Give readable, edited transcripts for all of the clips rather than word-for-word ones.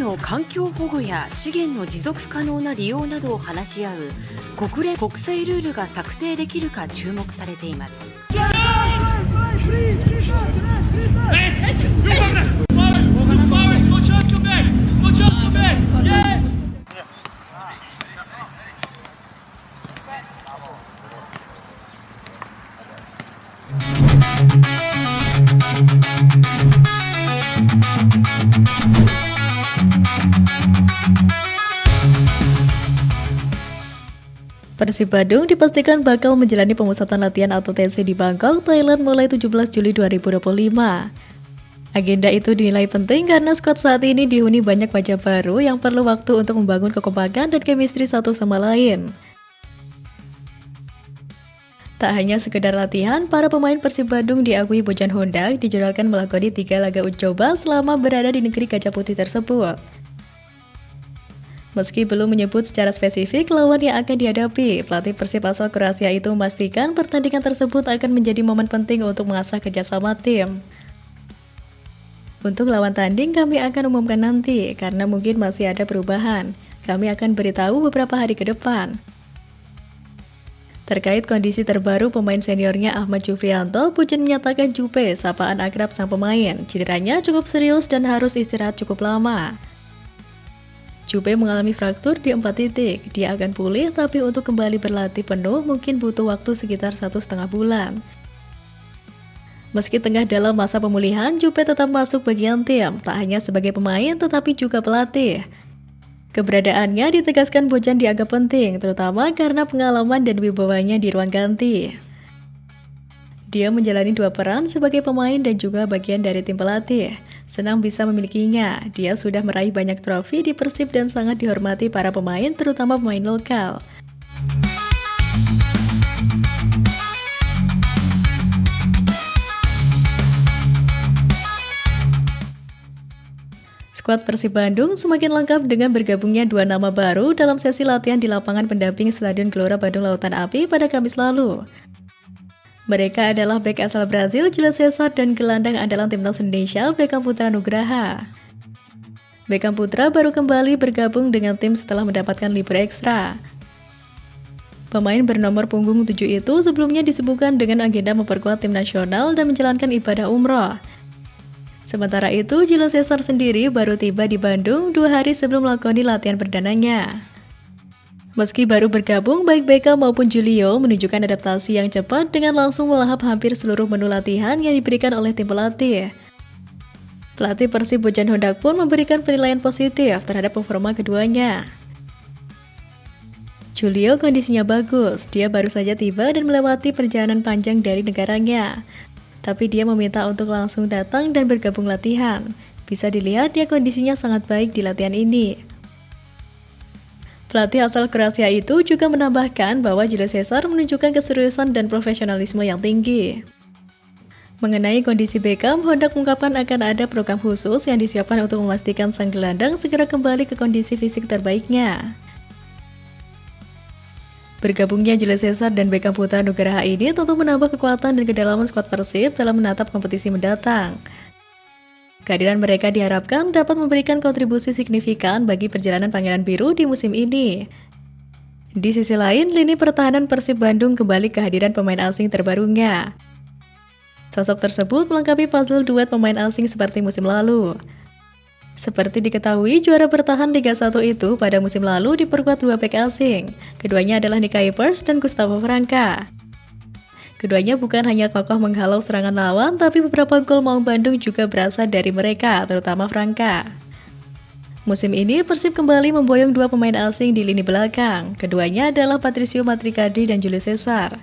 の環境保護や資源の持続可能な利用などを話し合う国連国際ルールが策定できるか注目されています。Persib Bandung dipastikan bakal menjalani pemusatan latihan atau TC di Bangkok, Thailand mulai 17 Juli 2025. Agenda itu dinilai penting karena skuad saat ini dihuni banyak wajah baru yang perlu waktu untuk membangun kekompakan dan chemistry satu sama lain. Tak hanya sekedar latihan, para pemain Persib Bandung diakui Bojan Honda dijadwalkan melakoni 3 laga uji coba selama berada di negeri Gajah Putih tersebut. Meski belum menyebut secara spesifik lawan yang akan dihadapi, pelatih Persib asal Kroasia itu memastikan pertandingan tersebut akan menjadi momen penting untuk mengasah kerjasama tim. Untuk lawan tanding kami akan umumkan nanti, karena mungkin masih ada perubahan. Kami akan beritahu beberapa hari ke depan. Terkait kondisi terbaru pemain seniornya Ahmad Jufrianto, Pucin menyatakan Jupe, sapaan akrab sang pemain, cederanya cukup serius dan harus istirahat cukup lama. Jupe mengalami fraktur di 4 titik, dia akan pulih tapi untuk kembali berlatih penuh mungkin butuh waktu sekitar 1,5 bulan. Meski tengah dalam masa pemulihan, Jupe tetap masuk bagian tim, tak hanya sebagai pemain tetapi juga pelatih. Keberadaannya ditegaskan Bojan dianggap penting, terutama karena pengalaman dan wibawanya di ruang ganti. Dia menjalani 2 peran sebagai pemain dan juga bagian dari tim pelatih. Senang bisa memilikinya, dia sudah meraih banyak trofi di Persib dan sangat dihormati para pemain, terutama pemain lokal. Skuad Persib Bandung semakin lengkap dengan bergabungnya 2 nama baru dalam sesi latihan di lapangan pendamping Stadion Gelora Bandung Lautan Api pada Kamis lalu. Mereka adalah bek asal Brazil, Julio Cesar, dan gelandang andalan timnas Indonesia, Beckham Putra Nugraha. Beckham Putra baru kembali bergabung dengan tim setelah mendapatkan libur ekstra. Pemain bernomor punggung 7 itu sebelumnya disibukkan dengan agenda memperkuat tim nasional dan menjalankan ibadah umroh. Sementara itu, Julio Cesar sendiri baru tiba di Bandung 2 hari sebelum melakoni latihan perdananya. Meski baru bergabung, baik Beckham maupun Julio menunjukkan adaptasi yang cepat dengan langsung melahap hampir seluruh menu latihan yang diberikan oleh tim pelatih. Pelatih Persib Bojan Honda pun memberikan penilaian positif terhadap performa keduanya. Julio kondisinya bagus, dia baru saja tiba dan melewati perjalanan panjang dari negaranya. Tapi dia meminta untuk langsung datang dan bergabung latihan. Bisa dilihat dia kondisinya sangat baik di latihan ini. Pelatih asal Kroasia itu juga menambahkan bahwa Julio Cesar menunjukkan keseriusan dan profesionalisme yang tinggi. Mengenai kondisi Beckham, Honda mengungkapkan akan ada program khusus yang disiapkan untuk memastikan sang gelandang segera kembali ke kondisi fisik terbaiknya. Bergabungnya Julio Cesar dan Beckham Putra Nugraha ini tentu menambah kekuatan dan kedalaman skuad Persib dalam menatap kompetisi mendatang. Kehadiran mereka diharapkan dapat memberikan kontribusi signifikan bagi perjalanan Pangeran Biru di musim ini. Di sisi lain, lini pertahanan Persib Bandung kembali kehadiran pemain asing terbarunya. Sosok tersebut melengkapi puzzle duet pemain asing seperti musim lalu. Seperti diketahui, juara bertahan Liga 1 itu pada musim lalu diperkuat 2 bek asing. Keduanya adalah Nick Kuipers dan Gustavo Franca. Keduanya bukan hanya kokoh menghalau serangan lawan, tapi beberapa gol Maung Bandung juga berasal dari mereka, terutama Franca. Musim ini, Persib kembali memboyong 2 pemain asing di lini belakang. Keduanya adalah Patricio Matricardi dan Julio Cesar.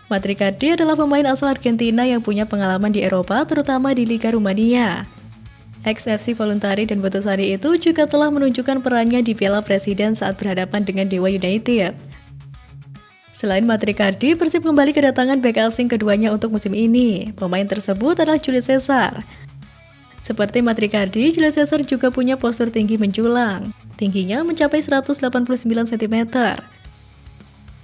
Matricardi adalah pemain asal Argentina yang punya pengalaman di Eropa, terutama di Liga Rumania. Ex-FC Voluntari dan Botasari itu juga telah menunjukkan perannya di Piala Presiden saat berhadapan dengan Dewa United. Selain Matricardi, Persib kembali kedatangan bek asing keduanya untuk musim ini. Pemain tersebut adalah Julio Cesar. Seperti Matricardi, Julio Cesar juga punya postur tinggi menjulang. Tingginya mencapai 189 cm.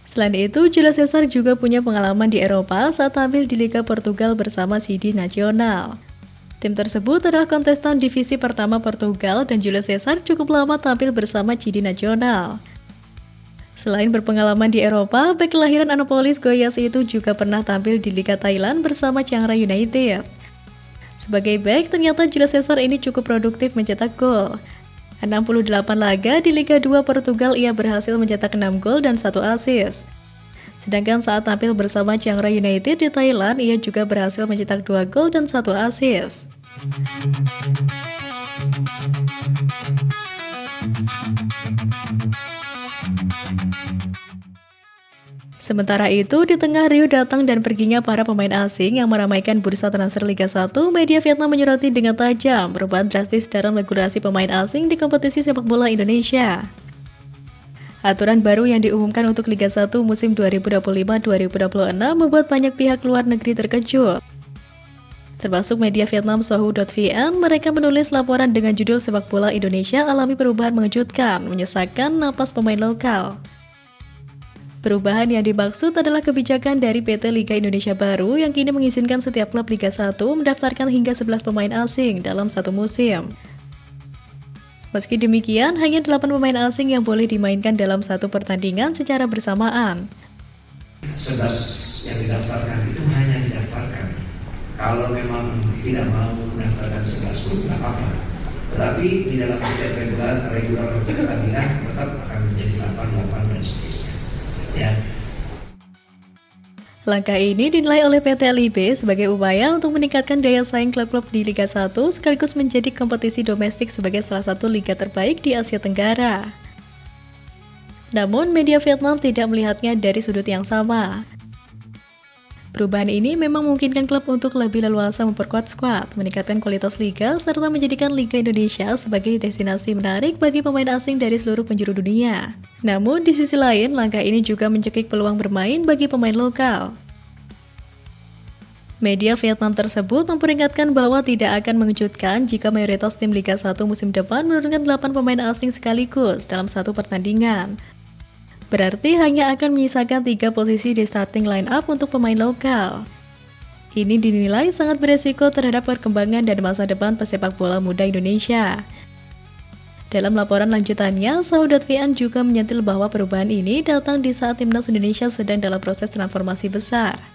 Selain itu, Julio Cesar juga punya pengalaman di Eropa saat tampil di Liga Portugal bersama Sidi Nacional. Tim tersebut adalah kontestan divisi pertama Portugal dan Julio Cesar cukup lama tampil bersama Chidi Nacional. Selain berpengalaman di Eropa, bek kelahiran Anápolis Goiás itu juga pernah tampil di Liga Thailand bersama Chiang Rai United. Sebagai bek, ternyata Julio Cesar ini cukup produktif mencetak gol. 68 laga di Liga 2 Portugal ia berhasil mencetak 6 gol dan 1 assist. Sedangkan saat tampil bersama Chiang Rai United di Thailand, ia juga berhasil mencetak 2 gol dan 1 assist. Sementara itu, di tengah riuh datang dan perginya para pemain asing yang meramaikan bursa transfer Liga 1, media Vietnam menyoroti dengan tajam perubahan drastis dalam regulasi pemain asing di kompetisi sepak bola Indonesia. Aturan baru yang diumumkan untuk Liga 1 musim 2025-2026 membuat banyak pihak luar negeri terkejut. Termasuk media Vietnam Sohu.vn, mereka menulis laporan dengan judul Sepak Bola Indonesia alami perubahan mengejutkan, menyesakkan napas pemain lokal. Perubahan yang dimaksud adalah kebijakan dari PT Liga Indonesia Baru yang kini mengizinkan setiap klub Liga 1 mendaftarkan hingga 11 pemain asing dalam satu musim. Meski demikian, hanya 8 pemain asing yang boleh dimainkan dalam satu pertandingan secara bersamaan. 11 yang didaftarkan itu hanya didaftarkan. Kalau memang tidak mau mendaftarkan 11 pun tidak apa-apa. Tetapi di dalam setiap regular pertandingan tetap akan menjadi 8 dan seterusnya. Ya. Langkah ini dinilai oleh PT LIB sebagai upaya untuk meningkatkan daya saing klub-klub di Liga 1 sekaligus menjadi kompetisi domestik sebagai salah satu liga terbaik di Asia Tenggara. Namun, media Vietnam tidak melihatnya dari sudut yang sama. Perubahan ini memang memungkinkan klub untuk lebih leluasa memperkuat skuad, meningkatkan kualitas liga, serta menjadikan Liga Indonesia sebagai destinasi menarik bagi pemain asing dari seluruh penjuru dunia. Namun, di sisi lain, langkah ini juga mencekik peluang bermain bagi pemain lokal. Media Vietnam tersebut memperingatkan bahwa tidak akan mengejutkan jika mayoritas tim Liga 1 musim depan menurunkan 8 pemain asing sekaligus dalam satu pertandingan. Berarti hanya akan menyisakan 3 posisi di starting line up untuk pemain lokal. Ini dinilai sangat beresiko terhadap perkembangan dan masa depan pesepak bola muda Indonesia. Dalam laporan lanjutannya, Sohu.vn juga menyentil bahwa perubahan ini datang di saat timnas Indonesia sedang dalam proses transformasi besar.